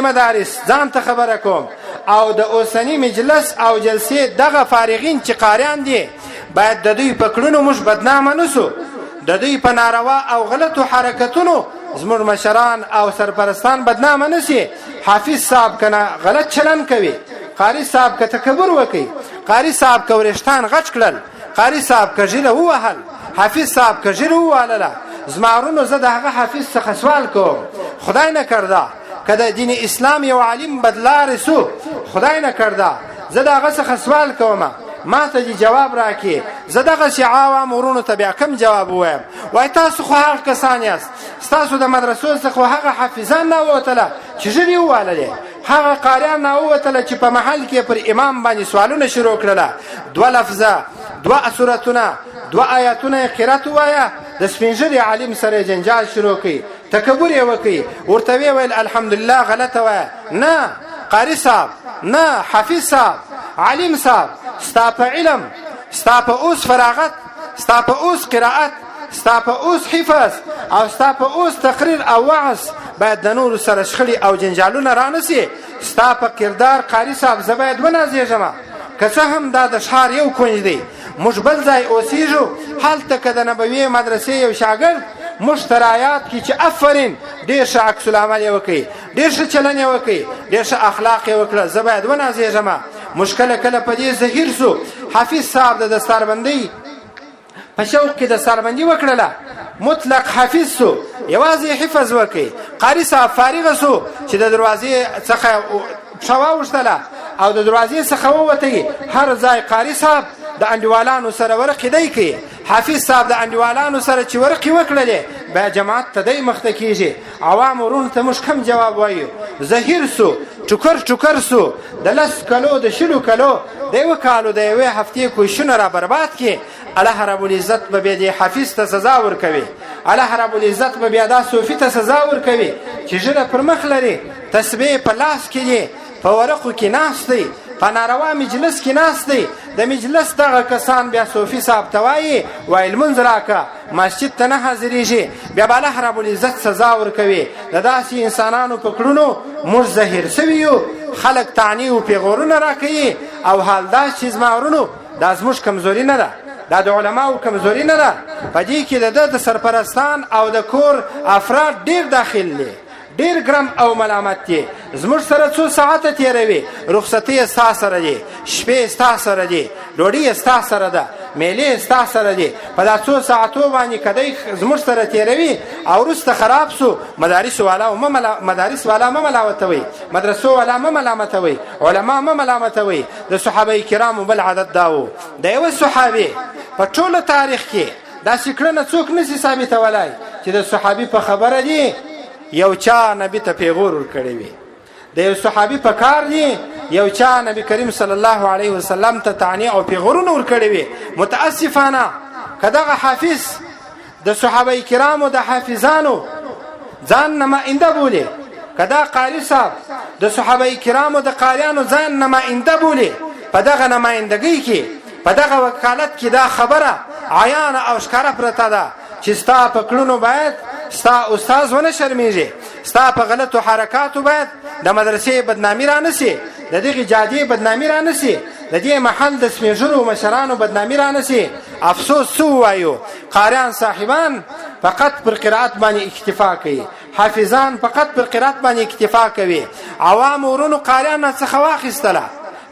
مدارس ځان ته خبره کوم او د اوسنی مجلس او جلسې دغه فارغین چې قاریان دي باید د دوی په کړنو موږ بدنامه نسو. د دوی په ناروا او غلطو حرکتونو زموږ مشران او سرپرستان بدنامه نسی. حافظ صاحب کنه غلط چلن کوي، قاری صاحب که تکبر وکي، قاری صاحب که ورشتان غچ کړل، قاری صاحب که ژیره ووهل، حافظ صاحب که ژیره ووهلله، زما زه د هغه حافظ څخه سوال کوم خدای نه کرده که د دین اسلام یو عالم بدلار سو، خدای نه کرده زه د هغه څخه سوال کوم ما ته دې جواب راکړي. زه دغسې عوام ورونو ته بیا کوم جواب ووایم؟ وایي تاسو خو هغه کسان یاست، ستاسو د مدرسو څخه هغه حافظان نه ووتله چې ژیرې ووهللې، هغه قاریان نه ووتله چې په محل کې پر امام باندې سوالونه شروع کړله، 2 لفظه 2 سورتونه 2 آیاتونه یې قرات ووایه، د سپین ږیري عالم سره جنجال شروع کړي، تکبر یې وکړي، ورته ویې ویل الحمدلله غلطه وایه. نه قاری صاحب، نه حافظ صاحب، عالم صاحب، ستا په علم، ستا په اوس فراغت، ستا په اوس قرائت، ستا په اوس حفظ او ستا په اوس تقریر او وعظ باید د نورو سره شخړې او جنجالونه رانسي. ستا په کردار قاری صاحب زه باید ونازېږم. که څه هم دا د ښار یو کونج دی، موږ بل ځای اوسېږو، هلته که د نبوي مدرسې یو شاګرد موږ ته رایاد کړي چې افرین ډېر ښه عکس العمل یې وکړي، ډېر ښه چلن یې وکړي، ډېر ښه اخلاق یې وکړه، زه باید ونازېږم. موږ کله کله په دې زهیر سو. حافظ صاحب د دستاربندۍ په شوق کې دستاربندي وکړله، مطلق حافظ سو، یوازې حفظ وکړي. قاری صاحب فارغه سو چې د دروازې څخه پښه واوښتله او د دروازې څخه ووتی، هر ځای قاری صاحب د انډیوالانو سره ورقې دی کوي. حافظ صاحب د انډیوالانو سره چې ورقې وکړلې بیا جماعت ته دی مخته کېږي. عوام ورونو ته موږ کوم جواب وایو؟ زهیر سو، ټوکر ټوکر سو، د 10 کلو د 20 کلو د 1 کالو د 1 هفتې کوششونه را برباد کړي. الله رب العزت به بیا دې حافظ ته سزا ورکوي. الله رب العزت به بیا دا صوفي ته سزا ورکوي چې ژیره پر مخ لري، تسبیح په لاس کې دی، په ورقو کې ناست دی، په ناروا مجلس کې ناست دی. د مجلس دغه کسان بیا صوفي صاحب ته وایي لمونځ راکه، مسجد ته نه حاضرېږي، بیا به الله رب العزت سزا ورکوي. د داسې انسانانو په کړنو موږ زهیر سوي یو، خلک طعنې او پیغورونه راکوي. او حال دا چې زما ورونو دا زموږ کمزوري نه ده، دا د علماو کمزوري نه ده، په دې کې د سرپرستان او د کور افراد ډېر داخل دي، ډېر ګرم او ملامت دي. زموږ سره څو ساعته تېروي، رخصتۍ ستا سره دي، شپې ستا سره دي، ډوډۍ ستا سره ده، میلې ستا سره دي. په دا څو ساعتو باندې که دی زموږ سره تېروي او وروسته خراب سو، مدارس والا مه ملامتوئ، مدرسو والا مه ملامتوئ، علما مه ملامتوئ. د صحابه کرامو بل عادت دا و، د یوه صحابي په ټوله تاریخ کې داسې کړنه څوک نسي ثابتولی چې د صحابي په خبره دي یو چا نبی ته پیغور ورکړی وي. د یو صحابي په کار دی یو چا نبی کریم صلی الله علیه وسلم ته طعنې او پیغورونه ورکړی وي. متاسفانه که دغه حافظ د صحابه کرامو د حافظانو ځان نماینده بولي، که دا قاری صاحب د صحابه کرامو د قاریانو ځان نماینده بولي، په دغه نمایندګۍ کې په دغه وکالت کې دا خبره عیانه او ښکاره پرته ده چې ستا په کړنو باید ستا استاز ونه شرمیږي، ستا په غلطو حرکاتو باید د مدرسې بدنامي رانسي، د دغې جادې بدنامي رانسي، د دې محل د سپین ږیرو مشرانو بدنامي رانسي. افسوس څه ووایو؟ قاریان صاحبان فقط پر قرائت باندې اکتفا کوي، حافظان فقط پر قرائت باندې اکتفا کوي. عوام ورونو قاریان څخه واخیستله،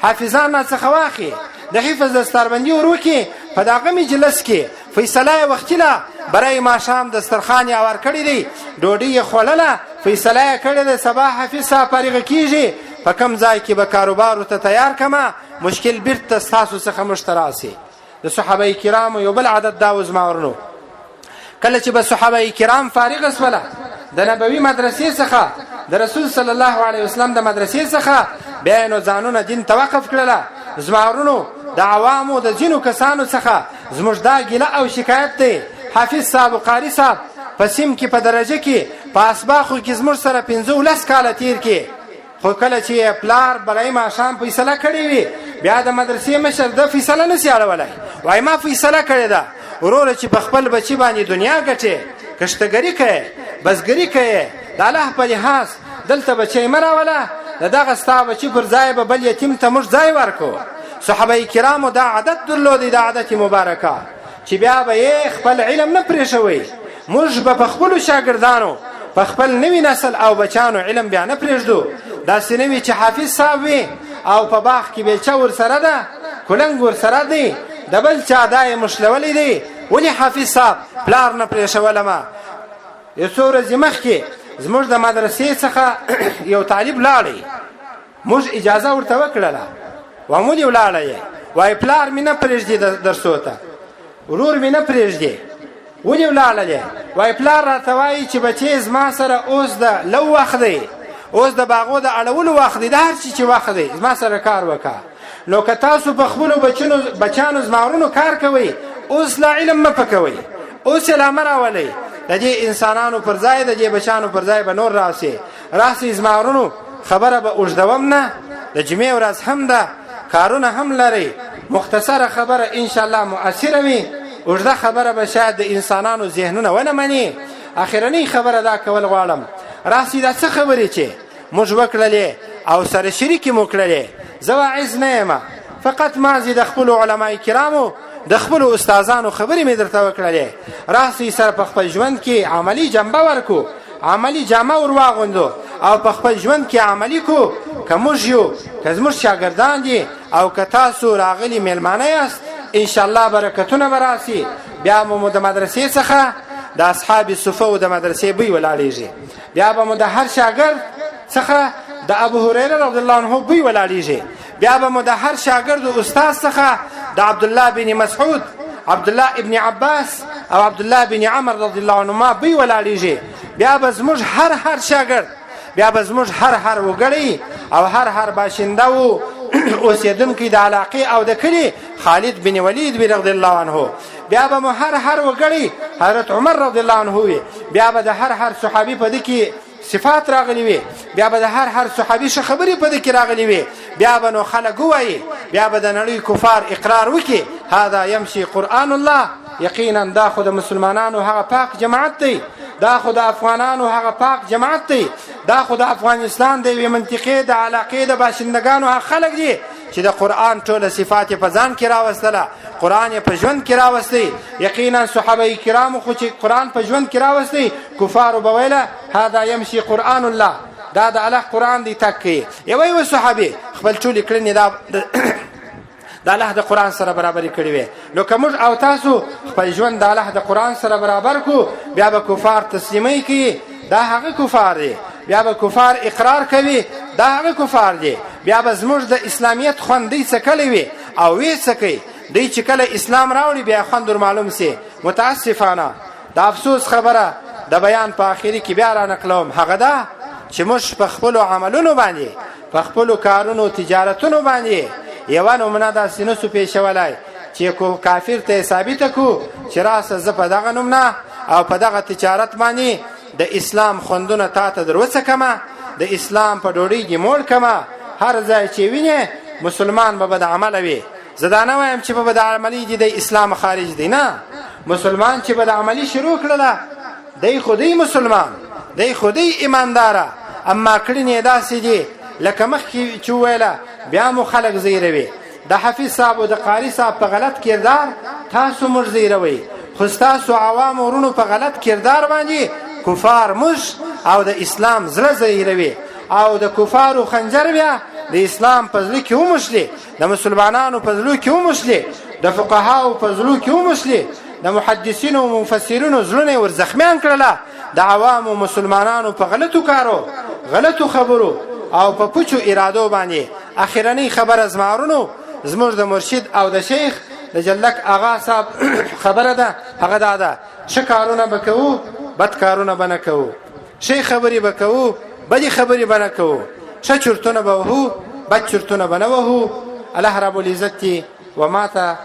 حافظان څخه واخی، د حفظ دستاربندي وروکي. په دغه مجلس کې فیصله یې وختله، برای ماښام دسترخوان یې هوار کړی دی، ډوډۍ یې خوړله، فیصله یې کړې ده سبا حافظ صاحب فارغه کېږي، په کوم ځای کې به کاروبار ورته تیار کړمه، مشکل بیرته ستاسو څخه موږ ته راسي. د صحابه کرامو یو بل عادت دا و زما ورونو، کله چې به صحابه کرام فارغه سوله د نبوي مدرسې څخه، د رسول صلی الله علیه وسلم د مدرسې څخه، بیا یې نو ځانونه دین ته وقف کړله. زما ورونو د عوامو د ځینو کسانو څخه زموږ دا ګیله او شکایت دی. حافظ صاحب و قاری صاحب په سیم کې په درجه کې په اسباقو کې زموږ سره 15 کاله تیر کې، خو کله چې پلار برای ماښام فیصله کړې وي بیا د مدرسې مشر د فیصله نسي اړولی، وایي ما فیصله کړې ده وروره چې په خپل بچي باندې دنیا ګټې، کښتګري کوې، بزګري کوې، د الله په لحاظ دلته بچی مه راوله د دغه ستا بچي پر ځای به بل یتیم ته موږ ځای ورکو. صحابه کرامو دا عادت درلودی، دا عادت مبارکه چې بیا به یې خپل علم نه پرېښوئ. موږ به په خپلو شاګردانو په خپل نوي نسل او بچانو علم بیا نه پرېږدو. داسې نه وي چې حافظ صاحب وي او په باغ کې بیلچه ورسره ده، کلنګ ورسره دی، د بل چا دا یې مشلولی دی. ولې حافظ صاحب پلار نه پرېښولمه؟ یو څو ورځې مخکې زموږ د مدرسې څخه یو طالب لاړی، موږ اجازه ورته وکړله، ولې ولاړی؟ وایي پلار مې نه پرېږدي درسو ته، ورور مې نه پرېږدي. ولې ولاړلی؟ وایي پلار راته وایي چې بچې زما سره اوس د لو وخت دی، اوس د باغو د اړولو وخت دی، د هر چي چې وخت دی زما سره کار وکړه. نو که تاسو په خپلو بچانو زمارونو کار کوئ، اوس لا علم مه پکوئ، اوس یې لا مه راولئ. د دې انسانانو پر ځای د دې بچانو پر ځای به نور راسي زمارونو. خبره به اوږدوم نه، د جمعې ورځ هم ده، کارونه هم لرئ. مختصره خبره انشاءالله مؤثره وي، اوږده خبره به شاید د انسانانو ذهنونه ونه مني. اخرنۍ خبره دا کول غواړم، راسي دا څه خبرې چې موږ وکړلې او سره شریکې مو کړلې. زه واعظ نه یم، فقط مازې د خپلو علماء کرامو د خپلو استادانو خبرې مې درته وکړلې. راسي سره په خپل ژوند کې عملي جنبه ورکو، عملي جامه ور واغوندو او په خپل ژوند کې عملي کو. که موږ یو، که زموږ شاګردان دي او که تاسو راغلي میلمانه یاست، انشاءالله برکتونه به راسي. بیا به مو د مدرسې څخه د اصحاب صفو د مدرسې بوی ولاړېږي. بیا به مو د هر شاګرد څخه د ابو هريره رضی الله عنه بوی ولاړېږي. بیا به مو د هر شاګرد او استاد څخه د عبدالله بن مسعود، عبدالله ابن عباس او عبدالله بن عمر رضی الله عنهما بوی ولاړېږي. بیا به زموږ هر شاګرد، بیا به زموږ هر وګړی او هر باشنده و اوسیدونکی د علاقې او د کلي خالد بن ولید رضی الله عنه. بیا به مو هر وګړی حضرت عمر رضی الله عنه وي. بیا به د هر صحابي په دې کې صفات راغلي وي، بیا به د هر صحابي ښه خبرې په دې کې راغلي وي. بیا به نو خلک ووایي، بیا به د نړۍ کفار اقرار وکړي هذا یمشي قرآن الله. یقینا دا خو د مسلمانانو هغه پاک جماعت دی، دا خو د افغانانو هغه پاک جماعت دی، دا خو د افغانستان د یوې منطقې د علاقې د باشندگانو هغه خلک دي چې د قرآن ټوله صفات په ځان کې راوستله، قرآن یې په ژوند کې راوستی. یقینا صحابه کرامو خو چې قرآن په ژوند کې راوستی، کفارو به ویله هذا یمشي قرآن الله، دا د الله قرآن دی تک کوي. یو صحابي خپل ټولې کړنې د الله د قرآن سره برابرې کړې وې. نو که موږ او تاسو خپل ژوند د الله د قرآن سره برابر کو، بیا به کفار تسلیمۍ کوي، دا هغه کفار دی. بیا به کفار اقرار کوي، دا هغه کفار دی. بیا به زموږ د اسلامیت خوند دی څکلی وي او وی څکئ. دی چې کله اسلام راوړي بیا خوند معلوم سي. متاسفانه د افسوس خبره د بیان په آخري کې بیا را نقلوم، هغه ده چې موږ په خپلو عملونو باندې، په خپلو کارونو تجارتونو باندې یوه نمونه داسې نسو پیښولی چې کافر ته یې ثابته کو چې راسه زه په دغه نوم نه او په دغه تجارت باندې د اسلام خوندونه تا ته در وڅکمه، د اسلام په ډوډۍ کې موړ کمه. هر ځای چې وینې مسلمان به بد عمله وي. زه دا نه وایم چې په بد عملي دي د اسلام خارج دی، نه. مسلمان چې بد عملي شروع کړله دی خودی مسلمان، دی خودی ایمانداره، اما کړنې یې داسې دي لکه مخکې چې وویله بیا مو خلک زیروي. د حفیظ صاحب او د قاري صاحب په غلط کردار تاسو موږ زیروئ، خو ستاسو عوام ورونو په غلط کردار باندې کفار موږ او د اسلام زړه زیروي، او د کفارو خنجر بیا د اسلام په زړه کې وموښلي، د مسلمانانو په زړه کې وموښلي، د فقهاو په زړه کې وموښلي، د محدثینو او مفسرینو زړونه ور زخمیان کړله د عوامو مسلمانانو په غلطو کارو، غلطو خبرو او په پوچو ارادو باندې. اخرنۍ خبره زمارونو زموږ د مرشد او د شیخ د جلک آغا صاحب خبره ده، هغه دا ده ښه کارونه به کوو، بد کارونه به نه کوو، ښې خبرې به کوو، بدې خبرې به نه کوو، ښه چرتونه به وهو، بد چرتونه به نه وهو. الله رب العزت و ما ته